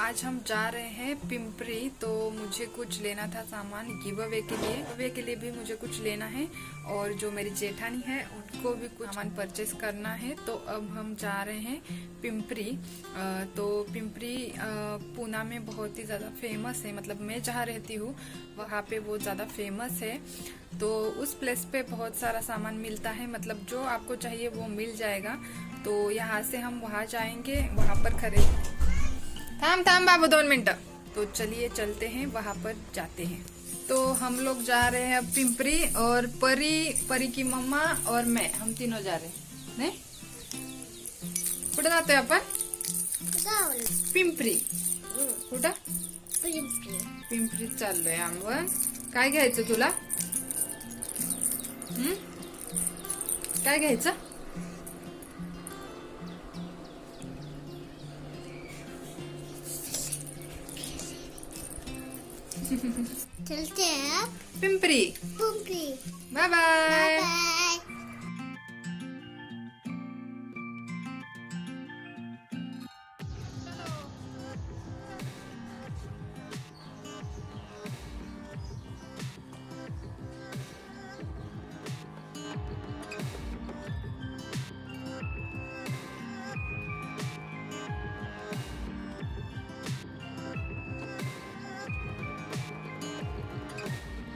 आज हम जा रहे हैं पिंपरी। तो मुझे कुछ लेना था सामान गिव अवे के लिए भी मुझे कुछ लेना है और जो मेरी जेठानी है उनको भी कुछ सामान परचेस करना है। तो अब हम जा रहे हैं पिंपरी। तो पिंपरी पूना में बहुत ही ज्यादा फेमस है, मतलब मैं जहाँ रहती हूँ वहाँ पे बहुत ज्यादा फेमस है। तो उस प्लेस पे बहुत सारा सामान मिलता है, मतलब जो आपको चाहिए वो मिल जाएगा। तो यहाँ से हम वहाँ जाएंगे, वहाँ पर खरीद थाम बाबू 2 मिनट। तो चलिए चलते हैं, वहाँ पर जाते हैं। तो हम लोग जा रहे हैं अब पिंपरी, और परी की मम्मा और मैं, हम तीनों जा रहे हैं। नहीं कुठे जाते हैं अपन? पिंपरी। कुठं? पिंपरी चाललोय आपण। काय घ्यायचं तुला? काय घ्यायचं? चलते हैं पिंपरी। Bye bye.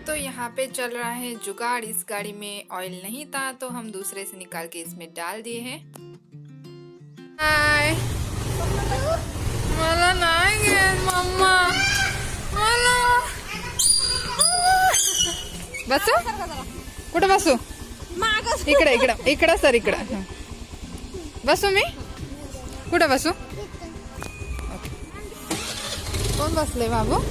तो यहाँ पे चल रहा है जुगाड़। इस गाड़ी में ऑयल नहीं था तो हम दूसरे से निकाल के इसमें डाल दिए हैं। हाय, मला नाही घेत मम्मा, मला बसू? कुठं बसू? इकडं सर, इकडं बसू मी? कुठं बसू? कोण बसले बाबू?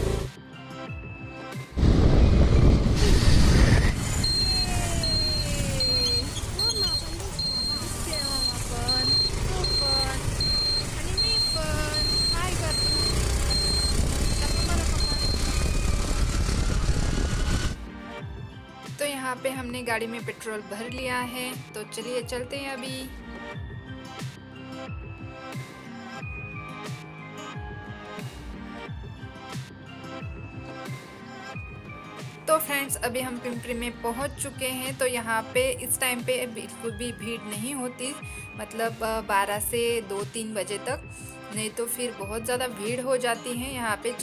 तो यहाँ पे हमने गाड़ी में पेट्रोल भर लिया है, तो चलिए चलते हैं अभी। तो फ्रेंड्स अभी हम पिंपरी में पहुँच चुके हैं। तो यहाँ पे इस टाइम पे बिल्कुल भी भीड़ नहीं होती, मतलब 12 से 2-3 बजे तक, नहीं तो फिर बहुत ज़्यादा भीड़ हो जाती है। यहाँ पे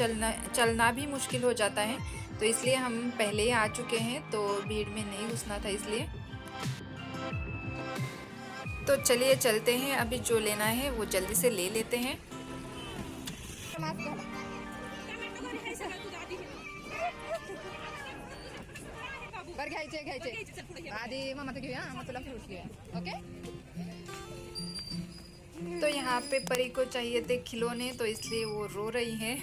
चलना भी मुश्किल हो जाता है, तो इसलिए हम पहले ही आ चुके हैं, तो भीड़ में नहीं घुसना था इसलिए। तो चलिए चलते हैं, अभी जो लेना है वो जल्दी से ले लेते हैं। घ्यायचे आधी मम्मा तो घेऊया, मग तुला फ्रूट्स घेऊया, ओके। तो यहाँ पे परी को चाहिए थे खिलौने, तो इसलिए वो रो रही है।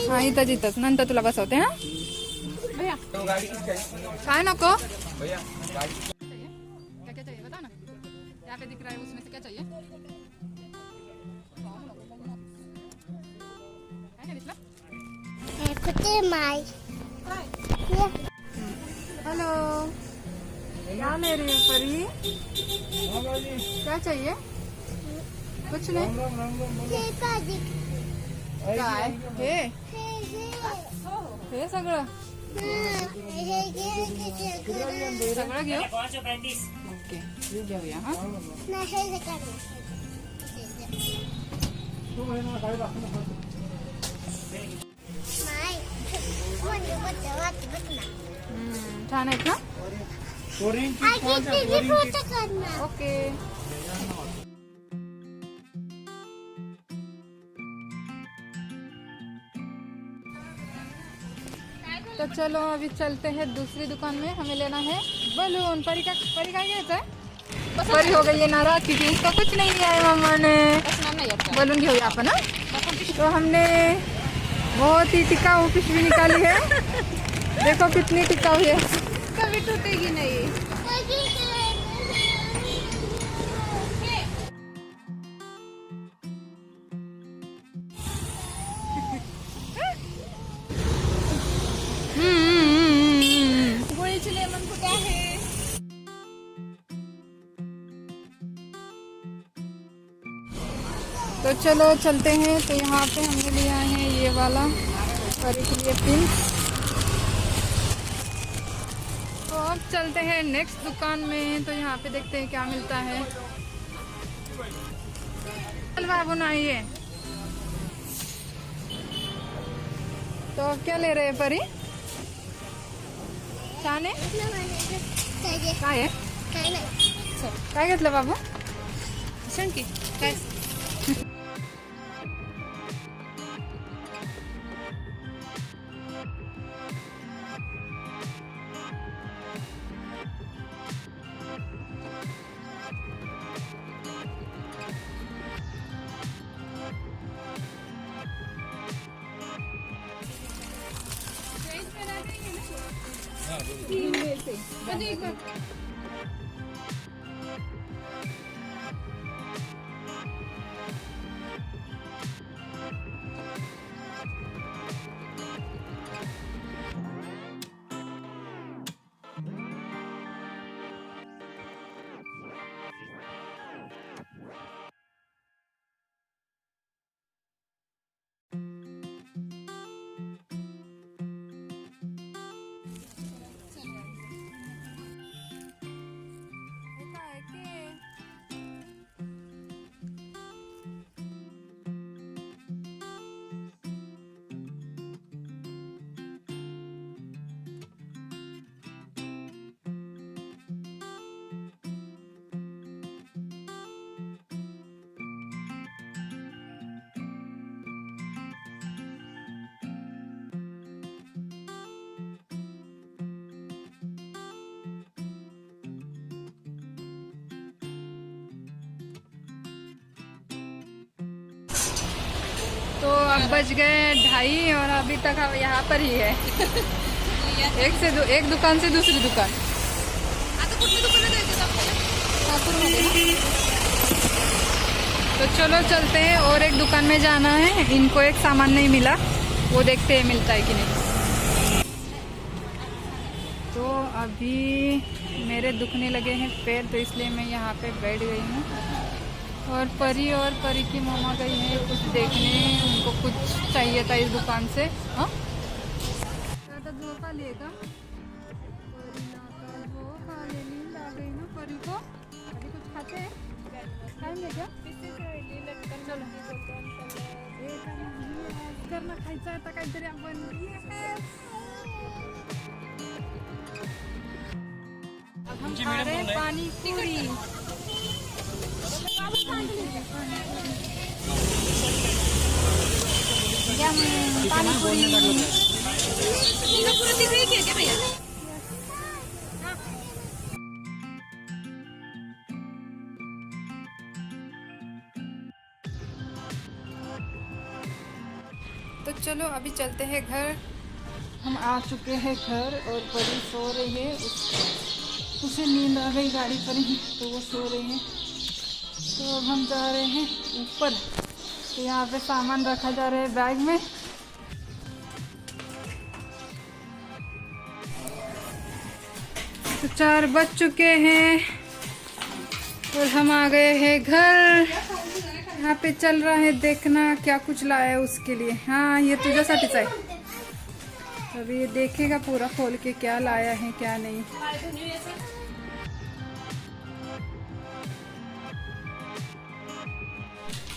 हाँ इथंच नंतर तुला बसवते। हाँ भैया काय नको? भैया क्या क्या चाहिए बता ना, यहाँ पे दिख रहा है उसमें से क्या चाहिए? हेलो, क्या ले रही है परी? क्या चाहिए? कुछ नहीं। काय हे सगळं घेऊ? ओके घेऊया। हा छान आहेत ना? ओके। तो चलो अभी चलते हैं दूसरी दुकान में। हमें लेना है बलून। परी का घ्यायचा है? परी हो गई है नाराज क्योंकि इसको कुछ नहीं दिया है मम्मा ने। बलून घेऊया आपण। तो हमने बहुत ही टिकाऊ पिशवी निकाली है। देखो कितनी टिकाऊ है, कभी टूटेगी नहीं। गोळीची लेमन कुठे आहे? तो चलो चलते हैं। तो यहाँ पे हमने लिए आए हैं ये वाला और इसके लिए पिन। तो अब चलते हैं नेक्स्ट दुकान में। तो यहाँ पे देखते हैं क्या मिलता है। चल बाबू ना आइए। तो अब क्या ले रहे हैं परी? छाने काय काय घेतलं बाबू? सांग की काय? तो अब बज गए 2:30 और अभी तक हम यहाँ पर ही है। एक दुकान से दूसरी दुकान। तो चलो चलते हैं और एक दुकान में जाना है। इनको एक सामान नहीं मिला, वो देखते हैं मिलता है कि नहीं। तो अभी मेरे दुखने लगे हैं पैर, तो इसलिए मैं यहाँ पे बैठ गई हूँ। और परी की मम्मा गई है कुछ देखने, उनको कुछ चाहिए था इस दुकान से। हाँ झोंका लेगा झोंका ले, नींद आ गई ना परी को। अभी कुछ खाते हैं, खाएंगे क्या? करणं खायचं आता काहीतरी आपण। अब हम खा रहे हैं पानी पूरी। पानी पूरी तो चलो अभी चलते हैं घर। हम आ चुके हैं घर और परी सो रही है। उसे नींद आ गई गाड़ी पर ही, तो वो सो रही है। तो अब हम जा रहे हैं ऊपर। तो यहाँ पे सामान रखा जा रहा है बैग में। तो 4 बज चुके हैं और हम आ गए हैं घर। यहाँ पे चल रहा है देखना क्या कुछ लाया है उसके लिए। हाँ ये तुझ्यासाठीच आहे। अभी ये देखेगा पूरा खोल के क्या लाया है क्या नहीं।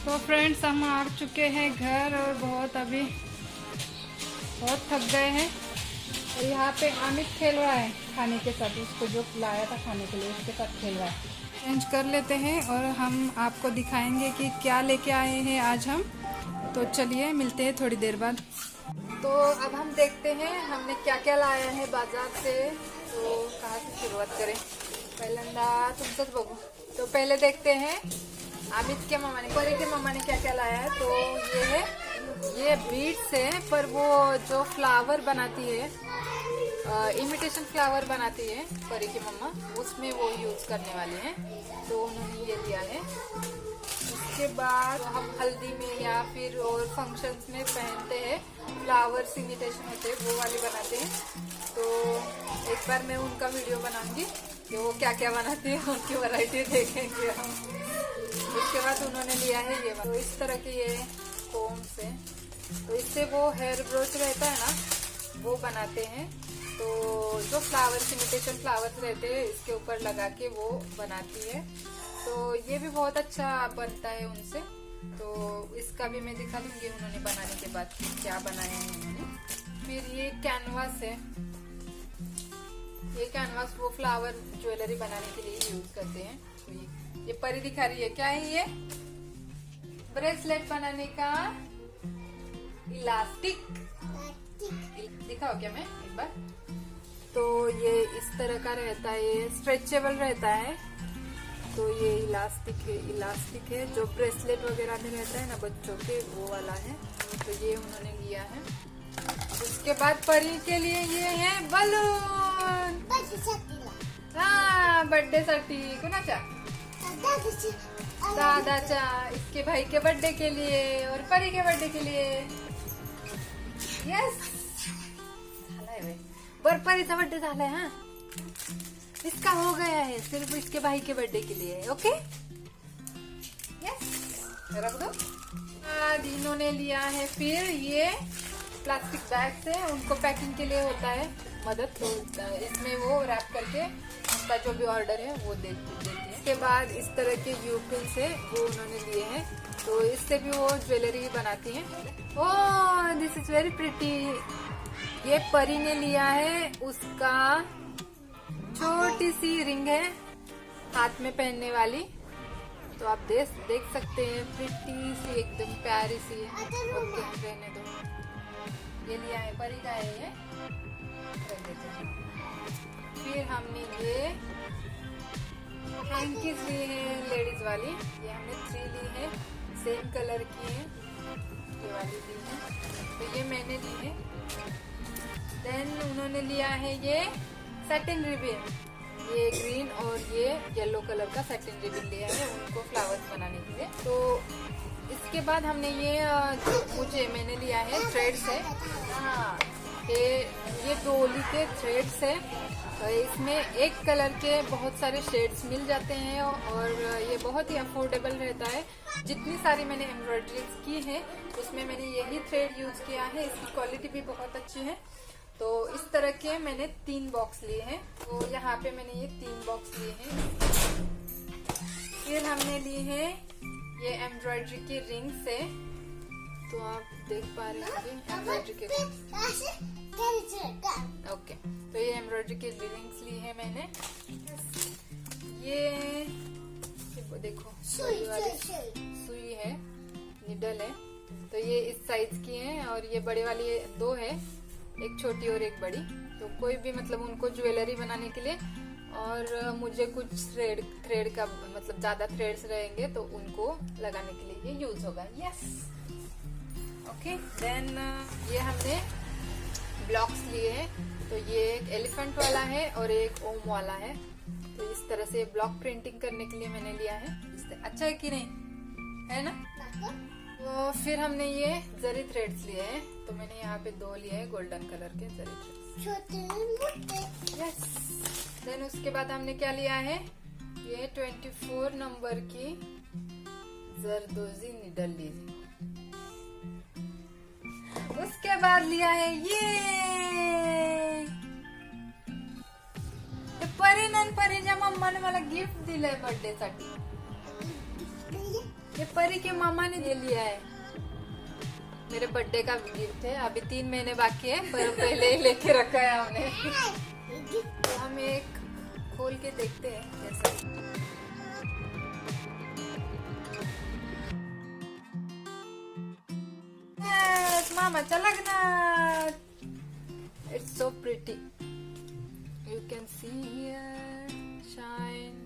तो फ्रेंड्स हम आ चुके हैं घर और बहुत थक गए हैं। और यहाँ पे अमित खेल रहा है खाने के साथ, उसको जो लाया था खाने के लिए उसके साथ खेल रहा है। चेंज कर लेते हैं और हम आपको दिखाएंगे कि क्या लेके आए हैं आज हम। तो चलिए मिलते हैं थोड़ी देर बाद। तो अब हम देखते हैं हमने क्या क्या लाया है बाजार से। तो कहाँ से शुरुआत करें? पहिल्यांदा तुमचंच बघू। तो पहले देखते हैं अमित के मम्मा ने, परी के मम्मा ने क्या क्या लाया है। तो ये बीड्स है, पर वो जो फ्लावर बनाती है, इमिटेशन फ्लावर बनाती है परी की मम्मा, उसमें वो यूज करने वाले हैं। तो उन्होंने ये लिया है। उसके बाद हम हल्दी में या फिर और फंक्शंस में पहनते हैं फ्लावर्स इमिटेशन होते हैं, वो वाले बनाते हैं। तो एक बार मैं उनका वीडियो बनाऊंगी कि वो क्या क्या बनाते हैं, उनकी वैरायटी देखेंगे हम। उसके बाद उन्होंने लिया है ये, तो इस तरह के ये कोम से, तो इससे वो हेयर ब्रोच रहता है ना वो बनाते हैं। तो जो फ्लावर्स, इमिटेशन फ्लावर्स रहते हैं इसके ऊपर लगा के वो बनाती है। तो ये भी बहुत अच्छा बनता है उनसे। तो इसका भी मैं दिखा दूंगी उन्होंने बनाने के बाद क्या बनाया है उन्होंने। फिर ये कैनवास है, ये कैनवास वो फ्लावर ज्वेलरी बनाने के लिए यूज करते हैं। तो ये परी दिखा रही है, क्या है ये? ब्रेसलेट बनाने का इलास्टिक। दिखाओ क्या मैं एक बार? तो ये इस तरह का रहता है, ये स्ट्रेचेबल रहता है। तो ये इलास्टिक है जो ब्रेसलेट वगैरह में रहता है ना बच्चों के, वो वाला है। तो ये उन्होंने लिया है। उसके बाद परी के लिए ये है बलून। हाँ, बर्थडे साठी कुणाचा? दादाचा, इसके भाई के बर्थडे के लिए और परी के बर्थडे के लिए। यस, झालाय भाई, परीचा बर्थडे झालाय। हाँ, इसका हो गया है, सिर्फ इसके भाई के बर्थडे के लिए। ओके, यस, रख दो। इन्होंने लिया है फिर ये प्लास्टिक बैग से, उनको पैकिंग के लिए होता है मदद। तो इसमें वो रैप करके उनका जो भी ऑर्डर है वो देती है। इसके बाद इस तरह के यूपिन से वो उन्होंने लिए हैं, तो इससे भी वो ज्वेलरी बनाती हैं। ओह, दिस इज वेरी प्रिटी। ये परी ने लिया है, उसका छोटी सी रिंग है हाथ में पहनने वाली। तो आप देख सकते हैं, प्रिटी सी, एकदम प्यारी सी है। ओके, रहने दो। ये लिया है, परी का है ये। फिर हमने ये हैंकीज ली है लेडीज वाली, ये हमने 3 ली है, सेम कलर की है, ये वाली ली है। तो ये मैंने ली है। देन उन्होंने लिया है ये सैटिन रिबन, ये ग्रीन और ये येलो कलर का सैटिन रिबन लिया है उनको फ्लावर्स बनाने के लिए। तो इसके बाद हमने ये मैंने लिया है थ्रेड्स है। हाँ, ये डोली के थ्रेड्स है। इसमें एक कलर के बहुत सारे शेड्स मिल जाते हैं और ये बहुत ही अफोर्डेबल रहता है। जितनी सारी मैंने एम्ब्रॉयडरीज की है उसमें मैंने यही थ्रेड यूज किया है। इसकी क्वालिटी भी बहुत अच्छी है। तो इस तरह के मैंने 3 बॉक्स लिए हैं। तो यहाँ पे मैंने ये 3 बॉक्स लिए हैं। फिर हमने ली है ये एम्ब्रॉयडरी की रिंग्स है। तो आप देख पा रहे हैं एम्ब्रॉयडरी के रिंग्स। ओके, तो ये एम्ब्रॉयडरी के रिंग्स ली है मैंने। ये देखो सुई है, निडल है। तो ये इस साइज की है और ये बड़े वाली 2 है, एक छोटी और एक बड़ी। तो कोई भी मतलब उनको ज्वेलरी बनाने के लिए, और मुझे कुछ थ्रेड का मतलब ज्यादा थ्रेड्स रहेंगे तो उनको लगाने के लिए ये यूज होगा। Yes, okay. देन ये हमने ब्लॉक्स लिए हैं। तो ये एक एलिफेंट वाला है और एक ओम वाला है। तो इस तरह से ब्लॉक प्रिंटिंग करने के लिए मैंने लिया है। अच्छा है कि नहीं, है ना? तो फिर हमने ये जरी थ्रेड्स लिए हैं। तो मैंने यहाँ पे 2 लिए हैं गोल्डन कलर के जरी थ्रेड्स। यस। देन उसके बाद हमने क्या लिया है, ये 24 नंबर की जरदोजी निडल ली। उसके बाद लिया है परीच्या मम्माने मला गिफ्ट दिलंय बर्थडे साठी। ये परी के मामा ने दे लिया है, मेरे बर्थडे का गिफ्ट है। अभी 3 महीने बाकी है, पर पहले ही लेके रखा है हमने। तो हम एक खोल के देखते हैं कैसा। मामाचा लग्नात। It's so pretty. You can see here shine.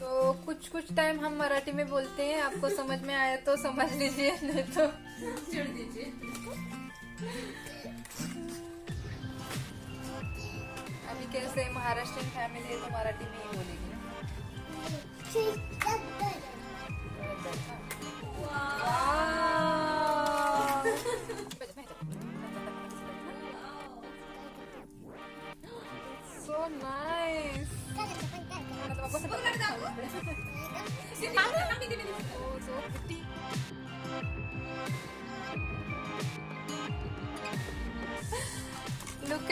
तो कुछ टाइम हम मराठी में बोलते हैं, आपको समझ में आया तो समझ लीजिए, नहीं तो छोड़ दीजिए। अभी कैसे महाराष्ट्रियन फैमिली है तो मराठी में ही बोलेगी ना। So nice.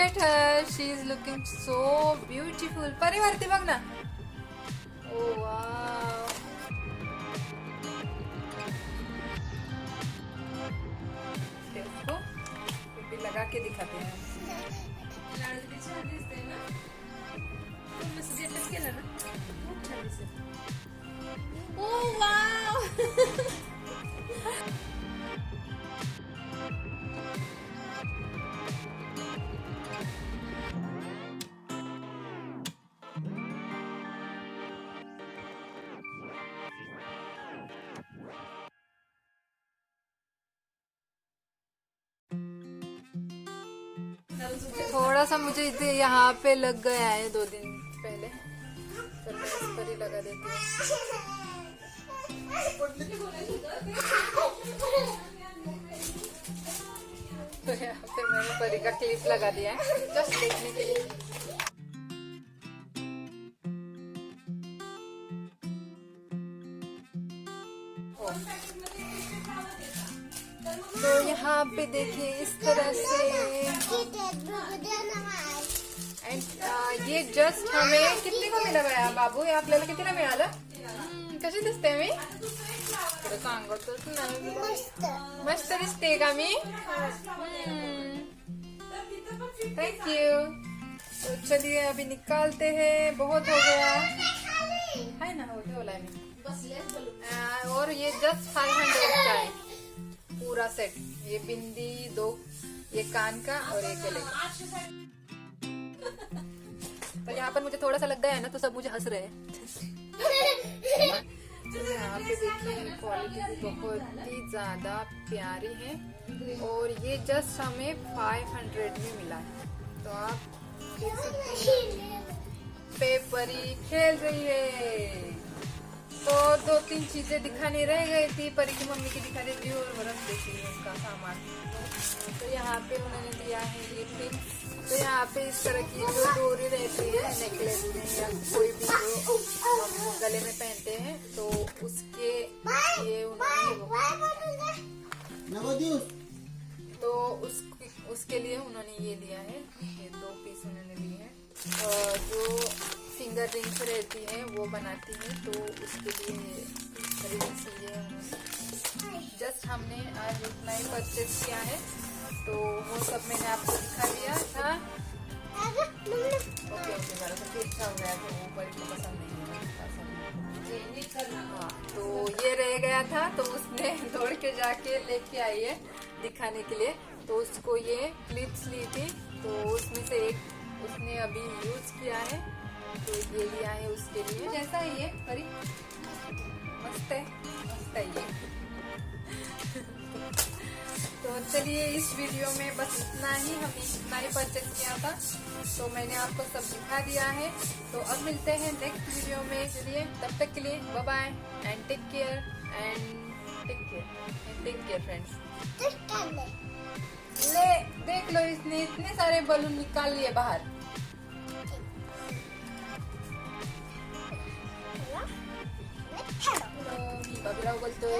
at her. She is looking so beautiful. परिवारती बघ ना. Oh wow. देखो पिपी लगा के दिखाते हैं. Oh wow. थोड़ा सा मुझे यहाँ पे लग गया है 2 दिन पहले, तो मैं इस पर ही लगा देती हूँ. तो यहाँ पे मैंने परी का क्लिप लगा दिया है जस्ट देखने के लिए. तो यहाँ पे देखिए इस तरह से. एंड ये जस्ट हमें कितने को मिला बाया बाबू, हे आपल्याला कितीला मिळालं? कशी दिसते मी? सांगतच नाही. मस्त दिसते का मी? Thank you. तो चलिए अभी निकालते हैं. बहुत हो गया है ना, हो बोला मी. और ये जस्ट 500 का है पूरा सेट. ये बिंदी 2, ये कान का और एक गले का. तो यहाँ पर मुझे थोड़ा सा लग गया है ना, तो सब मुझे हंस रहे हैं. यहाँ पे देखिए क्वालिटी भी बहुत ही ज्यादा प्यारी है. और ये जस्ट हमें 500 में मिला है. तो आप देख सकते हैं पे परी खेल रही है. तो 2-3 चीजें दिखानी रह गई थी. परी की मम्मी की दिखा देती हूँ. और बर्फ देखिए उसका सामान. तो यहाँ पे उन्होंने दिया है ये पिन. तो यहाँ पे इस तरह की जो डोरी रहती है नेकलेस में या कोई भी जो हम गले में पहनते हैं, तो उसके ये उन्होंने तो उसके लिए उन्होंने ये लिया है. ये 2 पीस उन्होंने लिए हैं. जो फिंगर रिंग्स रहती है वो बनाती है, तो उसके लिए रिंग्स लिए. जस्ट हमने आज उतना ही परचेज किया है, तो वो सब मैंने आपको दिखा दिया था. ओके मेरा तो अच्छा हो गया. तो वो परी को पसंद नहीं है. हाँ, तो ये रह गया था, तो उसने दौड़ के जाके लेके आई है दिखाने के लिए. तो उसको ये क्लिप्स ली थी, तो उसमें से एक उसने अभी यूज किया है. तो ये लिया है उसके लिए. कैसा है ये परी? मस्त है, मस्त है ये. तो चलिए इस वीडियो में बस इतना ही. हमने इतना ही परचेज किया था, तो मैंने आपको सब दिखा दिया है. तो अब मिलते हैं नेक्स्ट वीडियो में. चलिए तब तक के लिए bye bye and take care friends. ले देख लो, इसने इतने सारे बलून निकाल लिए बाहर. बाबूराव बोलतोय.